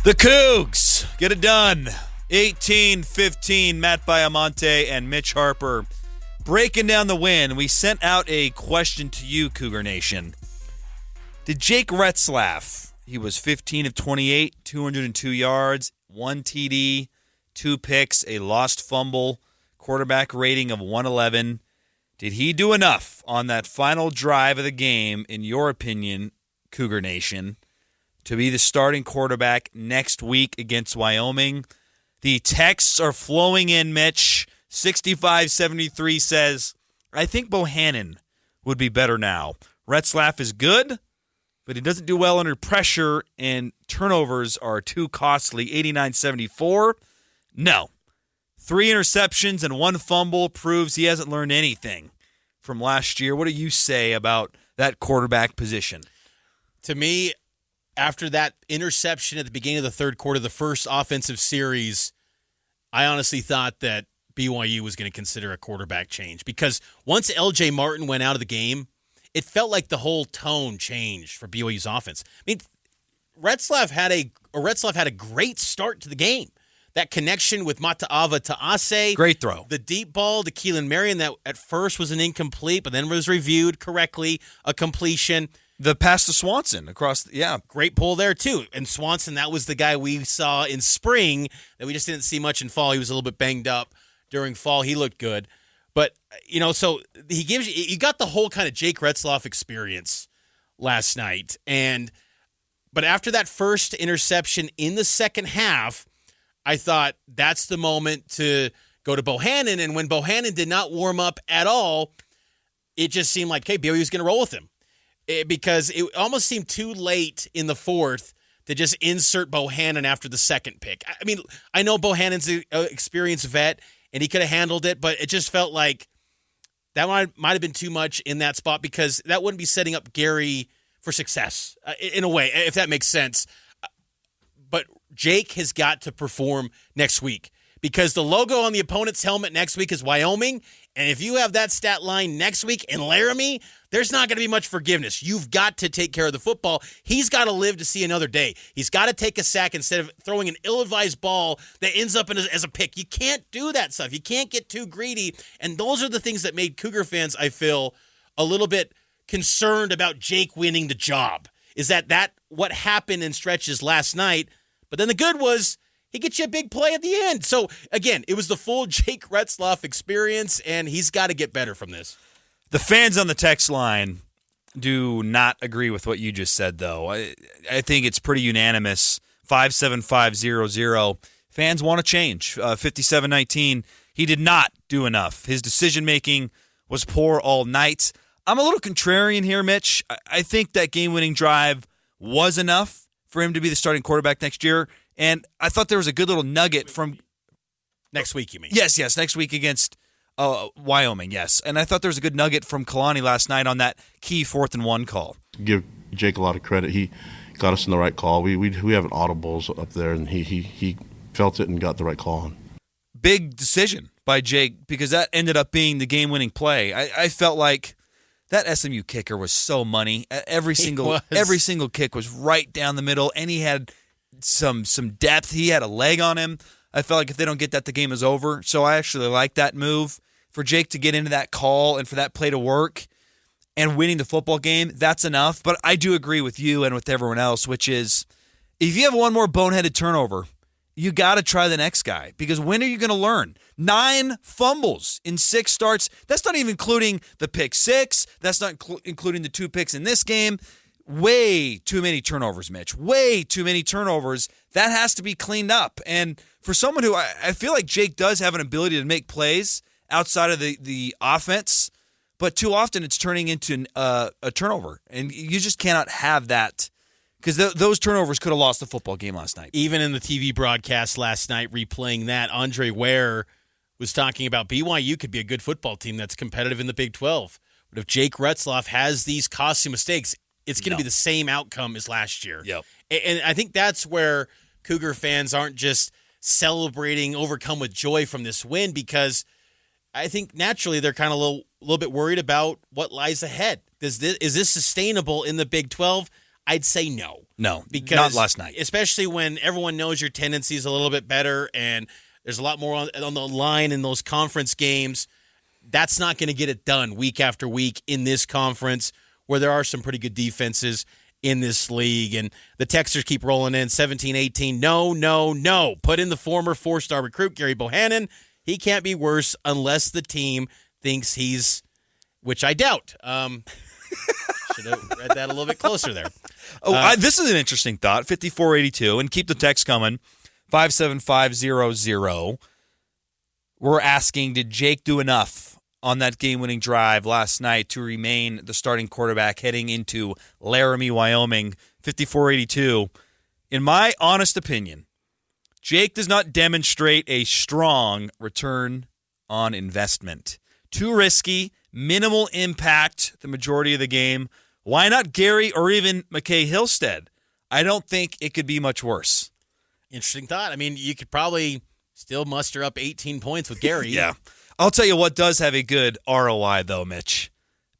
The Cougs get it done. 18-15, Matt Baiamonte and Mitch Harper breaking down the win. We sent out a question to you, Cougar Nation. Did Jake Retzlaff, he was 15 of 28, 202 yards, 1 TD, 2 picks, a lost fumble, quarterback rating of 111. Did he do enough on that final drive of the game, in your opinion, Cougar Nation, to be the starting quarterback next week against Wyoming? The texts are flowing in, Mitch. 6573 says, I think Bohanon would be better now. Retzlaff is good, but he doesn't do well under pressure, and turnovers are too costly. 8974, no. 3 interceptions and 1 fumble proves he hasn't learned anything from last year. What do you say about that quarterback position? To me, after that interception at the beginning of the third quarter, the first offensive series, I honestly thought that BYU was going to consider a quarterback change, because once LJ Martin went out of the game, it felt like the whole tone changed for BYU's offense. I mean, Retzlaff had a great start to the game. That connection with Mata'ava Ta'ase. Great throw. The deep ball to Keelan Marion that at first was an incomplete, but then was reviewed correctly, a completion. The pass to Swanson across, Great pull there, too. And Swanson, that was the guy we saw in spring that we just didn't see much in fall. He was a little bit banged up during fall. He looked good. But, so he gives you got the whole kind of Jake Retzlaff experience last night. But after that first interception in the second half, I thought that's the moment to go to Bohanon. And when Bohanon did not warm up at all, it just seemed like, hey, BYU was going to roll with him. Because it almost seemed too late in the fourth to just insert Bohanon after the second pick. I mean, I know Bohanon's an experienced vet, and he could have handled it, but it just felt like that might have been too much in that spot, because that wouldn't be setting up Gerry for success, in a way, if that makes sense. But Jake has got to perform next week, because the logo on the opponent's helmet next week is Wyoming, and if you have that stat line next week in Laramie, there's not going to be much forgiveness. You've got to take care of the football. He's got to live to see another day. He's got to take a sack instead of throwing an ill-advised ball that ends up as a pick. You can't do that stuff. You can't get too greedy, and those are the things that made Cougar fans, I feel, a little bit concerned about Jake winning the job, is that what happened in stretches last night. But then the good was he gets you a big play at the end. So, again, it was the full Jake Retzlaff experience, and he's got to get better from this. The fans on the text line do not agree with what you just said, though. I think it's pretty unanimous. 57500. Fans want to change. 5719, he did not do enough. His decision-making was poor all night. I'm a little contrarian here, Mitch. I think that game-winning drive was enough for him to be the starting quarterback next year. And I thought there was a good little nugget from next week, you mean? Yes, next week against Wyoming, yes. And I thought there was a good nugget from Kalani last night on that key 4th and 1 call. Give Jake a lot of credit. He got us in the right call. We have an audibles up there, and he felt it and got the right call on. Big decision by Jake, because that ended up being the game-winning play. I felt like that SMU kicker was so money. Every single kick was right down the middle, and he had some depth. He had a leg on him. I felt like if they don't get that, the game is over. So I actually like that move. For Jake to get into that call and for that play to work and winning the football game, that's enough. But I do agree with you and with everyone else, which is if you have one more boneheaded turnover, you got to try the next guy, because when are you going to learn? 9 fumbles in 6 starts. That's not even including the pick 6. That's not including the 2 picks in this game. Way too many turnovers, Mitch. Way too many turnovers. That has to be cleaned up. And for someone who I feel like Jake does have an ability to make plays outside of the offense, but too often it's turning into a turnover. And you just cannot have that, because those turnovers could have lost the football game last night. Even in the TV broadcast last night, replaying that, Andre Ware was talking about BYU could be a good football team that's competitive in the Big 12. But if Jake Retzlaff has these costly mistakes, it's going to be the same outcome as last year. Yep. And I think that's where Cougar fans aren't just celebrating, overcome with joy from this win, because I think naturally they're kind of a little bit worried about what lies ahead. Is this sustainable in the Big 12? I'd say no. No, because not last night. Especially when everyone knows your tendency is a little bit better and there's a lot more on the line in those conference games. That's not going to get it done week after week in this conference where there are some pretty good defenses in this league. And the texters keep rolling in 17-18. No. Put in the former 4-star recruit, Gerry Bohanon. He can't be worse unless the team thinks he's, which I doubt. Should have read that a little bit closer there. This is an interesting thought. 5482, and keep the text coming. 57500. We're asking, did Jake do enough on that game-winning drive last night to remain the starting quarterback heading into Laramie, Wyoming? 5482. In my honest opinion, Jake does not demonstrate a strong return on investment. Too risky, minimal impact the majority of the game. Why not Gary or even McKay Hillstead? I don't think it could be much worse. Interesting thought. I mean, you could probably still muster up 18 points with Gary. Yeah. I'll tell you what does have a good ROI, though, Mitch.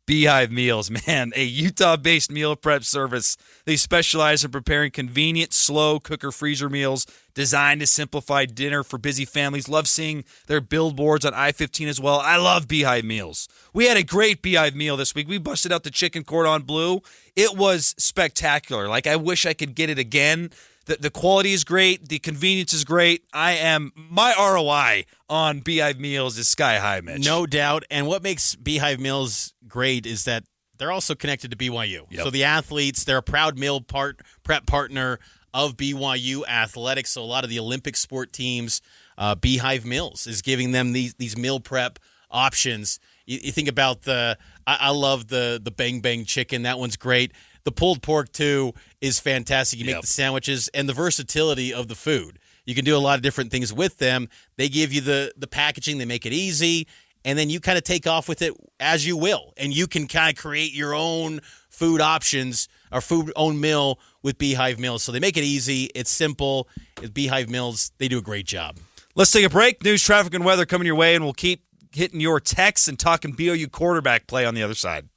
Beehive Meals, man, a Utah-based meal prep service. They specialize in preparing convenient, slow cooker freezer meals designed to simplify dinner for busy families. Love seeing their billboards on I-15 as well. I love Beehive Meals. We had a great Beehive meal this week. We busted out the chicken cordon bleu. It was spectacular. Like, I wish I could get it again. The quality is great. The convenience is great. My ROI on Beehive Meals is sky high, Mitch. No doubt. And what makes Beehive Meals great is that they're also connected to BYU. Yep. So the athletes, they're a proud meal prep partner of BYU athletics. So a lot of the Olympic sport teams, Beehive Meals is giving them these meal prep options. You think about I love the Bang Bang chicken. That one's great. The pulled pork, too, is fantastic. You make the sandwiches and the versatility of the food. You can do a lot of different things with them. They give you the packaging. They make it easy. And then you kind of take off with it as you will. And you can kind of create your own food options or own meal with Beehive Meals. So they make it easy. It's simple. It's Beehive Meals. They do a great job. Let's take a break. News, traffic, and weather coming your way, and we'll keep hitting your texts and talking BYU quarterback play on the other side.